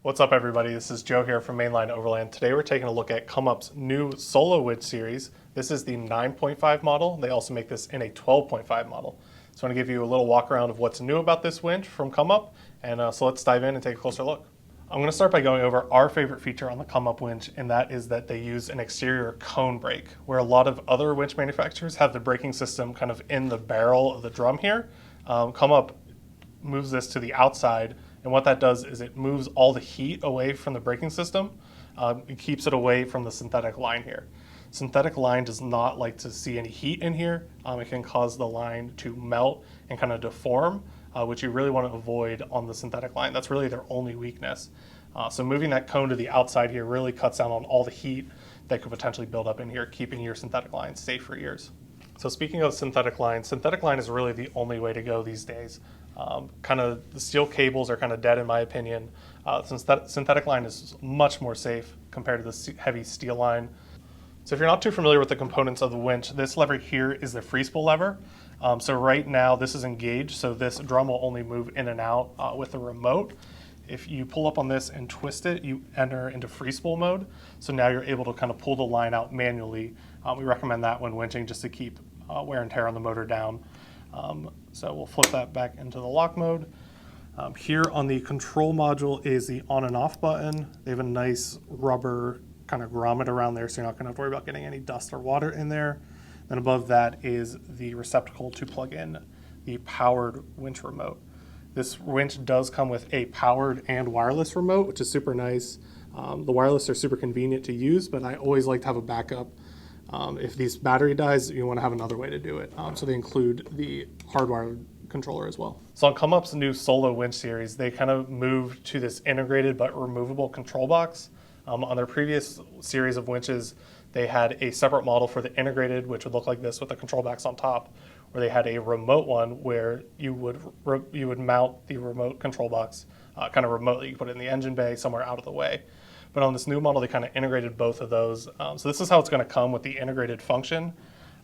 What's up, everybody? This is Joe here from Mainline Overland. Today we're taking a look at ComeUp's new Solo Winch series. This is the 9.5 model. They also make this in a 12.5 model. So I want to give you a little walk around of what's new about this winch from ComeUp, and so let's dive in and take a closer look. I'm going to start by going over our favorite feature on the ComeUp winch, and that is that they use an exterior cone brake, where a lot of other winch manufacturers have the braking system kind of in the barrel of the drum here. ComeUp moves this to the outside, and what that does is it moves all the heat away from the braking system. It keeps it away from the synthetic line here. Synthetic line does not like to see any heat in here. It can cause the line to melt and kind of deform, which you really want to avoid on the synthetic line. That's really their only weakness. So moving that cone to the outside here really cuts down on all the heat that could potentially build up in here, keeping your synthetic line safe for years. So speaking of synthetic line is really the only way to go these days. The steel cables are kind of dead in my opinion. Synthetic line is much more safe compared to the heavy steel line. So if you're not too familiar with the components of the winch, this lever here is the Freespool lever. So right now this is engaged, so this drum will only move in and out with the remote. If you pull up on this and twist it, you enter into Freespool mode. So now you're able to kind of pull the line out manually. We recommend that when winching just to keep wear and tear on the motor down. So we'll flip that back into the lock mode. Here on the control module is the on and off button. They have a nice rubber kind of grommet around there, so you're not going to have to worry about getting any dust or water in there. Then above that is the receptacle to plug in the powered winch remote. This winch does come with a powered and wireless remote, which is super nice. The wireless are super convenient to use, but I always like to have a backup. If this battery dies, you want to have another way to do it. So they include the hardwired controller as well. So on ComeUp's new Solo winch series, they kind of moved to this integrated but removable control box. On their previous series of winches, they had a separate model for the integrated, which would look like this with the control box on top, or they had a remote one where you would mount the remote control box kind of remotely. You put it in the engine bay somewhere out of the way. But on this new model, they kind of integrated both of those. So this is how it's going to come with the integrated function.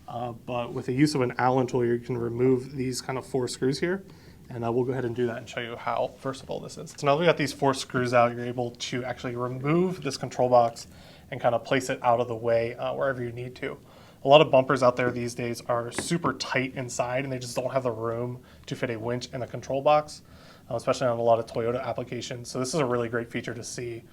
But with the use of an Allen tool, you can remove these kind of 4 screws here. And we'll go ahead and do that and show you how versatile this is. So now that we got these 4 screws out, you're able to actually remove this control box and kind of place it out of the way wherever you need to. A lot of bumpers out there these days are super tight inside, and they just don't have the room to fit a winch in a control box, especially on a lot of Toyota applications. So this is a really great feature to see,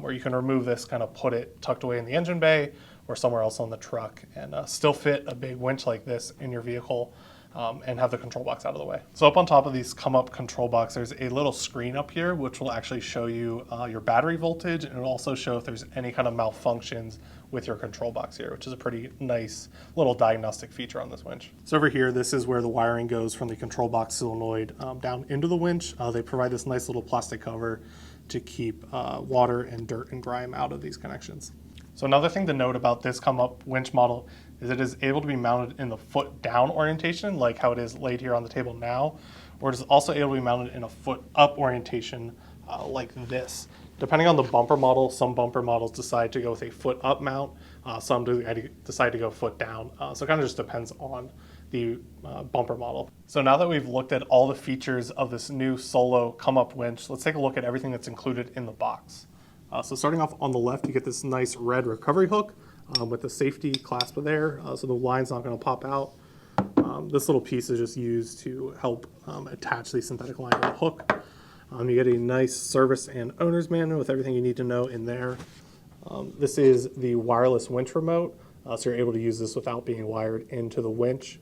where you can remove this, kind of put it tucked away in the engine bay or somewhere else on the truck, and still fit a big winch like this in your vehicle, and have the control box out of the way. So up on top of these ComeUp control box, there's a little screen up here which will actually show you your battery voltage, and it'll also show if there's any kind of malfunctions with your control box here, which is a pretty nice little diagnostic feature on this winch. So over here, this is where the wiring goes from the control box solenoid down into the winch. They provide this nice little plastic cover to keep water and dirt and grime out of these connections. So another thing to note about this ComeUp winch model is it is able to be mounted in the foot down orientation, like how it is laid here on the table now, or it is also able to be mounted in a foot up orientation like this. Depending on the bumper model, some bumper models decide to go with a foot up mount, some decide to go foot down. So it kind of just depends on the bumper model. So now that we've looked at all the features of this new Solo ComeUp winch, let's take a look at everything that's included in the box. So starting off on the left, you get this nice red recovery hook with the safety clasp there, so the line's not going to pop out. This little piece is just used to help attach the synthetic line to the hook. You get a nice service and owner's manual with everything you need to know in there. This is the wireless winch remote, so you're able to use this without being wired into the winch.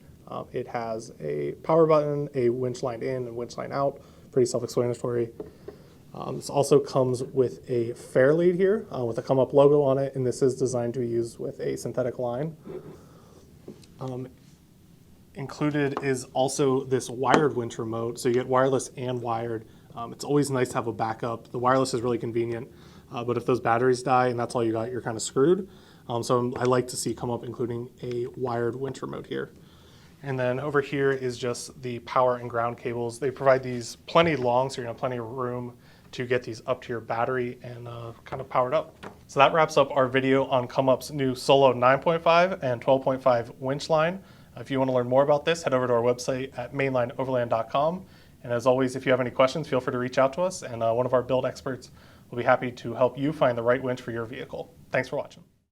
It has a power button, a winch line in and winch line out, pretty self-explanatory. This also comes with a fair lead here with a ComeUp logo on it, and this is designed to be used with a synthetic line. Included is also this wired winch remote, so you get wireless and wired. It's always nice to have a backup. The wireless is really convenient, but if those batteries die and that's all you got, you're kind of screwed. So I like to see ComeUp including a wired winch remote here. And then over here is just the power and ground cables. They provide these plenty long, so you're gonna have plenty of room to get these up to your battery and kind of powered up. So that wraps up our video on ComeUp's new Solo 9.5 and 12.5 winch line. If you want to learn more about this, head over to our website at mainlineoverland.com. And as always, if you have any questions, feel free to reach out to us, and one of our build experts We'll be happy to help you find the right winch for your vehicle. Thanks for watching.